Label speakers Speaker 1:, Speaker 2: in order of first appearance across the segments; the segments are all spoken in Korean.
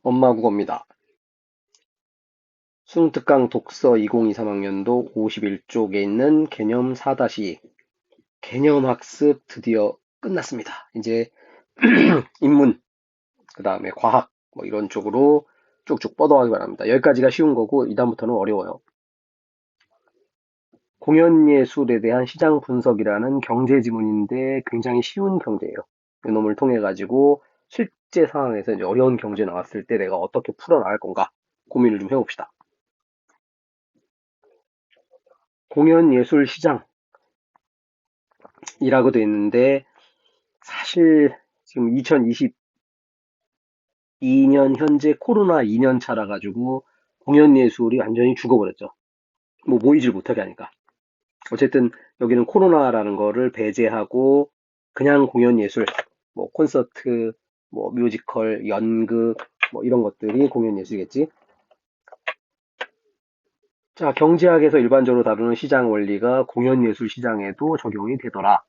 Speaker 1: 엄마 국어입니다. 수능 특강 독서 2023학년도 51쪽에 있는 개념 4-2 개념 학습 드디어 끝났습니다. 이제 인문, 그 다음에 과학 뭐 이런 쪽으로 쭉쭉 뻗어가기 바랍니다. 여기까지가 쉬운 거고 이다음부터는 어려워요. 공연예술에 대한 시장 분석이라는 경제 지문인데 굉장히 쉬운 경제예요. 이 놈을 통해 가지고 실제 상황에서 이제 어려운 경제 나왔을 때 내가 어떻게 풀어나갈 건가 고민을 좀 해봅시다. 공연예술 시장 이라고 돼 있는데 사실 지금 2022년 현재 코로나 2년 차라 가지고 공연 예술이 완전히 죽어버렸죠. 뭐 모이질 못하게 하니까. 어쨌든 여기는 코로나라는 거를 배제하고 그냥 공연 예술, 뭐 콘서트, 뭐 뮤지컬, 연극 뭐 이런 것들이 공연 예술이겠지. 자, 경제학에서 일반적으로 다루는 시장 원리가 공연 예술 시장에도 적용이 되더라.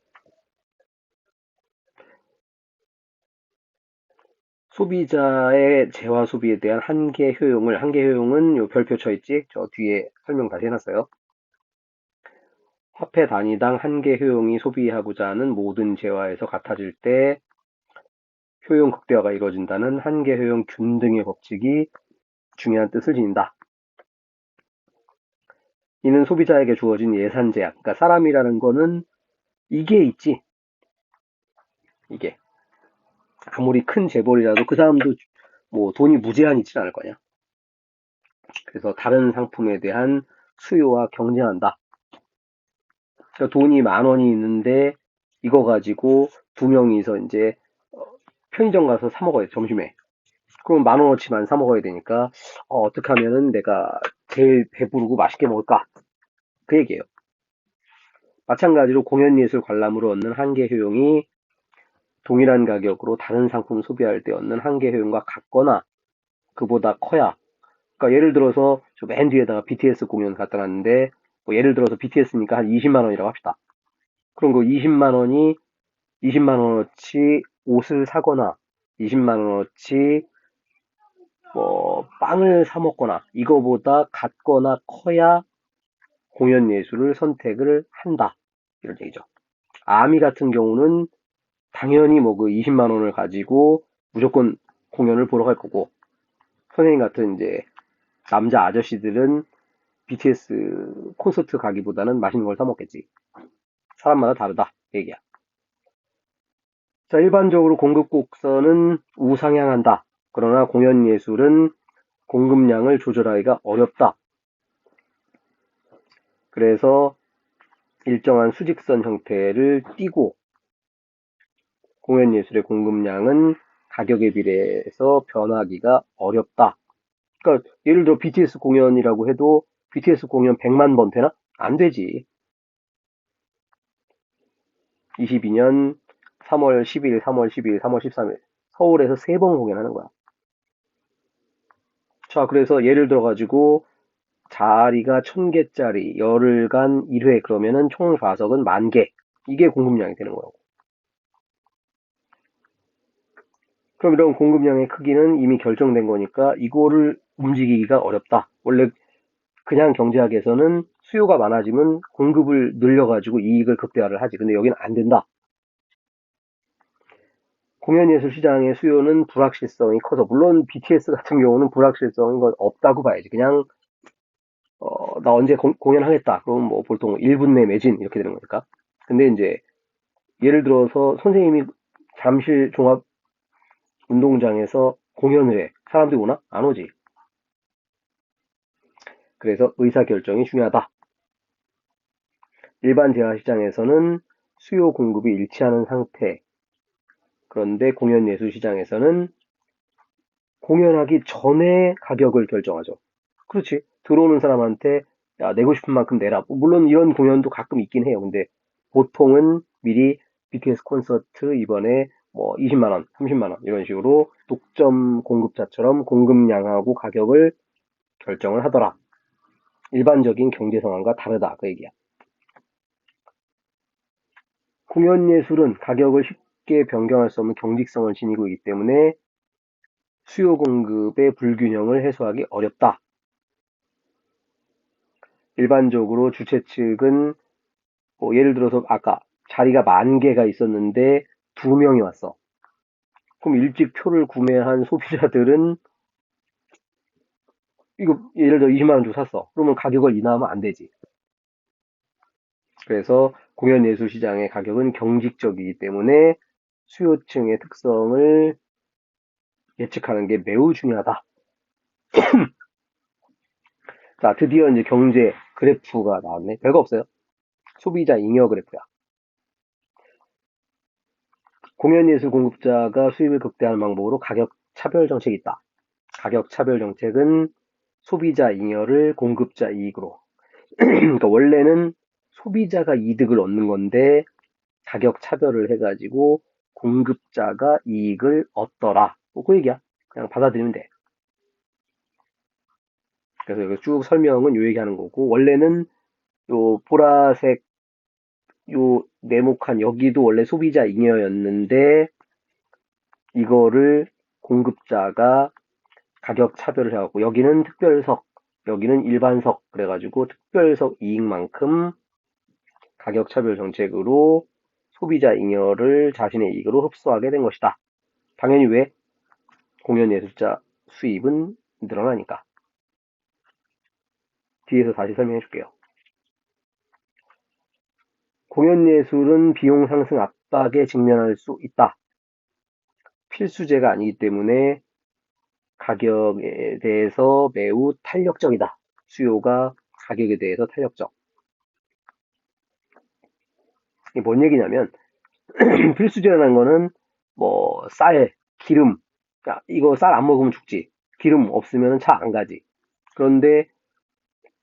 Speaker 1: 소비자의 재화 소비에 대한 한계 효용은 요 별표 쳐 있지? 저 뒤에 설명 다시 해놨어요. 화폐 단위당 한계 효용이 소비하고자 하는 모든 재화에서 같아질 때 효용 극대화가 이루어진다는 한계 효용 균등의 법칙이 중요한 뜻을 지닌다. 이는 소비자에게 주어진 예산 제약, 그러니까 사람이라는 거는 이게 있지. 이게 아무리 큰 재벌이라도 그 사람도 뭐 돈이 무제한 있진 않을 거냐. 그래서 다른 상품에 대한 수요와 경쟁한다. 그러니까 돈이 10,000원이 있는데 이거 가지고 두 명이서 이제 편의점 가서 사 먹어요, 점심에. 그럼 10,000원어치만 사 먹어야 되니까 어떻게 하면은 내가 제일 배부르고 맛있게 먹을까? 그 얘기예요. 마찬가지로 공연예술 관람으로 얻는 한계 효용이 동일한 가격으로 다른 상품 소비할 때 얻는 한계 효용과 같거나 그보다 커야. 그러니까 예를 들어서 저 맨 뒤에다가 BTS 공연 갖다 놨는데 뭐 예를 들어서 BTS니까 한 20만 원이라고 합시다. 그럼 그 20만 원어치 옷을 사거나 20만 원어치 뭐 빵을 사 먹거나 이거보다 같거나 커야 공연 예술을 선택을 한다. 이런 얘기죠. 아미 같은 경우는 당연히 뭐 그 20만 원을 가지고 무조건 공연을 보러 갈 거고 선생님 같은 이제 남자 아저씨들은 BTS 콘서트 가기보다는 맛있는 걸 사 먹겠지. 사람마다 다르다. 얘기야. 자, 일반적으로 공급 곡선은 우상향한다. 그러나 공연 예술은 공급량을 조절하기가 어렵다. 그래서 일정한 수직선 형태를 띠고 공연 예술의 공급량은 가격에 비례해서 변하기가 어렵다. 그러니까 예를 들어 BTS 공연이라고 해도 BTS 공연 100만 번 되나? 안 되지. 22년 3월 10일, 3월 12일, 3월 13일 서울에서 3번 공연하는 거야. 자, 그래서 예를 들어 가지고 자리가 1000개짜리 열흘간 1회 그러면은 총 좌석은 10,000개. 이게 공급량이 되는 거라고. 그럼 이런 공급량의 크기는 이미 결정된 거니까 이거를 움직이기가 어렵다. 원래 그냥 경제학에서는 수요가 많아지면 공급을 늘려가지고 이익을 극대화를 하지. 근데 여기는 안 된다. 공연예술 시장의 수요는 불확실성이 커서 물론 BTS 같은 경우는 불확실성이 없다고 봐야지. 그냥 나 언제 공연하겠다. 그럼 뭐 보통 1분 내 매진 이렇게 되는 거니까. 근데 이제 예를 들어서 선생님이 잠실 종합 운동장에서 공연을 해. 사람들이 오나? 안 오지. 그래서 의사결정이 중요하다. 일반 대화시장에서는 수요 공급이 일치하는 상태. 그런데 공연예술 시장에서는 공연하기 전에 가격을 결정하죠. 그렇지. 들어오는 사람한테 야, 내고 싶은 만큼 내라. 물론 이런 공연도 가끔 있긴 해요. 근데 보통은 미리 BTS 콘서트 이번에 뭐 20만 원, 30만 원 이런 식으로 독점 공급자처럼 공급량하고 가격을 결정을 하더라. 일반적인 경제 상황과 다르다. 그 얘기야. 공연 예술은 가격을 쉽게 변경할 수 없는 경직성을 지니고 있기 때문에 수요 공급의 불균형을 해소하기 어렵다. 일반적으로 주최 측은 뭐 예를 들어서 아까 자리가 10,000개가 있었는데 2명이 왔어. 그럼 일찍 표를 구매한 소비자들은 이거 예를 들어 20만 원 주고 샀어. 그러면 가격을 인하하면 안 되지. 그래서 공연예술시장의 가격은 경직적이기 때문에 수요층의 특성을 예측하는 게 매우 중요하다. 자, 드디어 이제 경제 그래프가 나왔네. 별거 없어요. 소비자 잉여 그래프야. 공연예술 공급자가 수입을 극대화하는 방법으로 가격 차별 정책이 있다. 가격 차별 정책은 소비자 잉여를 공급자 이익으로. 그러니까 원래는 소비자가 이득을 얻는 건데 가격 차별을 해가지고 공급자가 이익을 얻더라. 뭐그 얘기야. 그냥 받아들이면 돼. 그래서 여기 쭉 설명은 요 얘기하는 거고 원래는 요 보라색 요 네모칸 여기도 원래 소비자 잉여였는데 이거를 공급자가 가격 차별을 해갖고 여기는 특별석, 여기는 일반석 그래가지고 특별석 이익만큼 가격 차별 정책으로 소비자 잉여를 자신의 이익으로 흡수하게 된 것이다. 당연히 왜? 공연예술자 수입은 늘어나니까. 뒤에서 다시 설명해 줄게요. 공연예술은 비용 상승 압박에 직면할 수 있다. 필수제가 아니기 때문에 가격에 대해서 매우 탄력적이다. 수요가 가격에 대해서 탄력적. 이게 뭔 얘기냐면 필수제라는 거는 뭐 쌀, 기름, 야, 이거 쌀 안 먹으면 죽지. 기름 없으면 차 안 가지. 그런데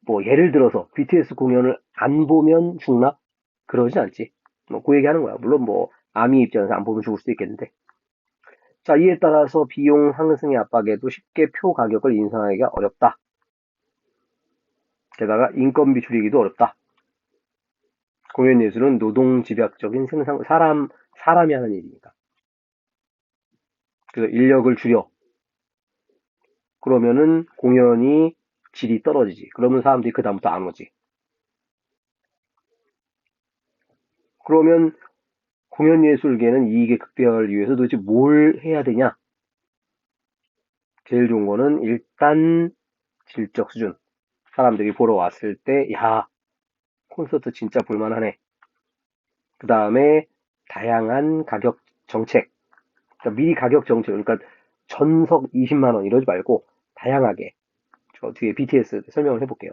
Speaker 1: 뭐 예를 들어서 BTS 공연을 안 보면 죽나? 그러진 않지. 뭐 그 얘기하는 거야. 물론 뭐 아미 입장에서 안 보면 죽을 수도 있겠는데. 자, 이에 따라서 비용 상승의 압박에도 쉽게 표 가격을 인상하기가 어렵다. 게다가 인건비 줄이기도 어렵다. 공연예술은 노동 집약적인 생산, 사람이 하는 일이니까. 그래서 인력을 줄여. 그러면은 공연이 질이 떨어지지. 그러면 사람들이 그다음부터 안 오지. 그러면 공연예술계는 이익의 극대화를 위해서 도대체 뭘 해야 되냐? 제일 좋은 거는 일단 질적 수준. 사람들이 보러 왔을 때, 야, 콘서트 진짜 볼만하네. 그 다음에 다양한 가격 정책. 그러니까 미리 가격 정책, 그러니까 전석 20만 원 이러지 말고 다양하게. 저 뒤에 BTS 설명을 해볼게요.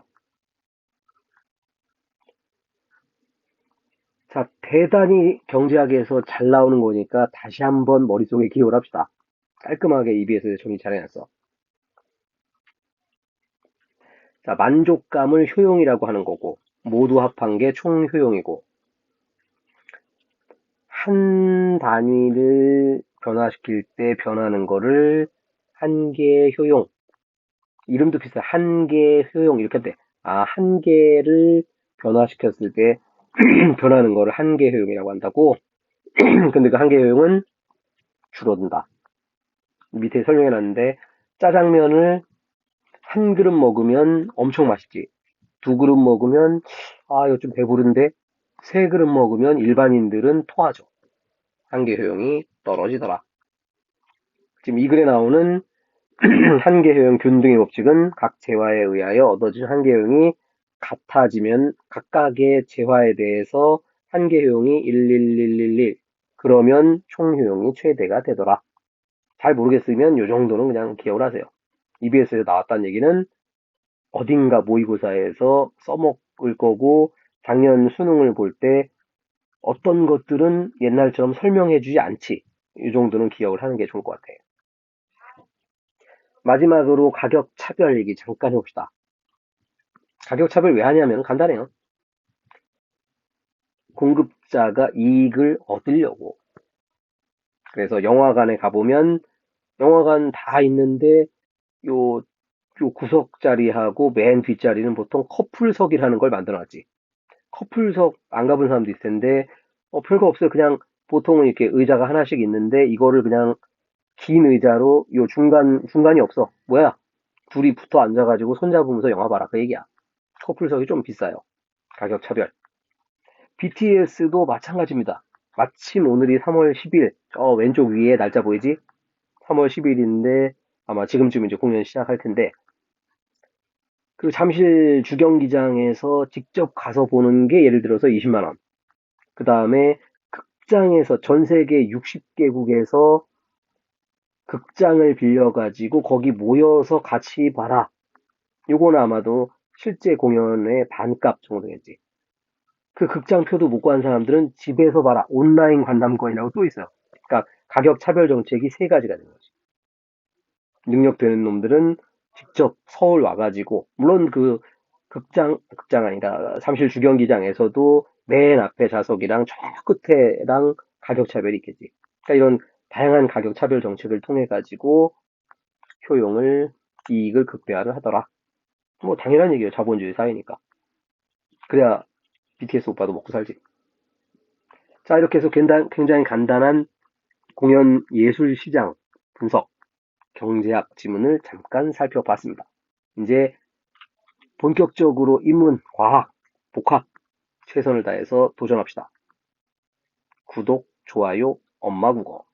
Speaker 1: 자, 대단히 경제학에서 잘 나오는 거니까 다시 한번 머릿속에 기억을 합시다. 깔끔하게 EBS에서 정리 잘 해놨어. 자, 만족감을 효용이라고 하는 거고, 모두 합한 게 총효용이고, 한 단위를 변화시킬 때 변하는 거를 한계 효용. 이름도 비슷해. 한계 효용 이렇게 돼. 아, 한 개를 변화시켰을 때 변하는 거를 한계 효용이라고 한다고. 근데 그 한계 효용은 줄어든다. 밑에 설명해놨는데 짜장면을 한 그릇 먹으면 엄청 맛있지. 두 그릇 먹으면 아 이거 좀 배부른데 세 그릇 먹으면 일반인들은 토하죠. 한계 효용이 떨어지더라. 지금 이 글에 나오는 한계 효용 균등의 법칙은 각 재화에 의하여 얻어진 한계 효용이 같아지면 각각의 재화에 대해서 한계 효용이 11111 그러면 총 효용이 최대가 되더라. 잘 모르겠으면 이 정도는 그냥 기억을 하세요. EBS에서 나왔다는 얘기는 어딘가 모의고사에서 써먹을 거고 작년 수능을 볼 때 어떤 것들은 옛날처럼 설명해주지 않지. 이 정도는 기억을 하는 게 좋을 것 같아요. 마지막으로 가격 차별 얘기 잠깐 해봅시다. 가격 차별 왜 하냐면 간단해요. 공급자가 이익을 얻으려고. 그래서 영화관에 가보면 영화관 다 있는데 요, 요 구석자리하고 맨 뒷자리는 보통 커플석이라는 걸 만들어놨지. 커플석 안 가본 사람도 있을 텐데 별거 없어요. 그냥 보통은 이렇게 의자가 하나씩 있는데 이거를 그냥 긴 의자로 요 중간이 없어. 뭐야? 둘이 붙어 앉아가지고 손잡으면서 영화 봐라. 그 얘기야. 커플석이 좀 비싸요. 가격 차별. BTS도 마찬가지입니다. 마침 오늘이 3월 10일, 저 왼쪽 위에 날짜 보이지? 3월 10일인데 아마 지금쯤 이제 공연 시작할 텐데 그 잠실 주경기장에서 직접 가서 보는 게 예를 들어서 20만 원. 그 다음에 극장에서 전 세계 60개국에서 극장을 빌려가지고 거기 모여서 같이 봐라. 요거는 아마도 실제 공연의 반값 정도겠지. 그 극장표도 못 구한 사람들은 집에서 봐라. 온라인 관람권이라고 또 있어요. 그러니까 가격 차별 정책이 세 가지가 되는 거지. 능력 되는 놈들은 직접 서울 와가지고, 물론 그 극장 아니다. 잠실 주경기장에서도 맨 앞에 좌석이랑 저 끝에랑 가격 차별이 있겠지. 그러니까 이런 다양한 가격 차별 정책을 통해 가지고 효용을, 이익을 극대화를 하더라. 뭐 당연한 얘기예요. 자본주의 사회니까. 그래야 BTS 오빠도 먹고 살지. 자, 이렇게 해서 굉장히 간단한 공연 예술 시장 분석, 경제학 지문을 잠깐 살펴봤습니다. 이제 본격적으로 인문, 과학, 복합 최선을 다해서 도전합시다. 구독, 좋아요, 엄마 국어.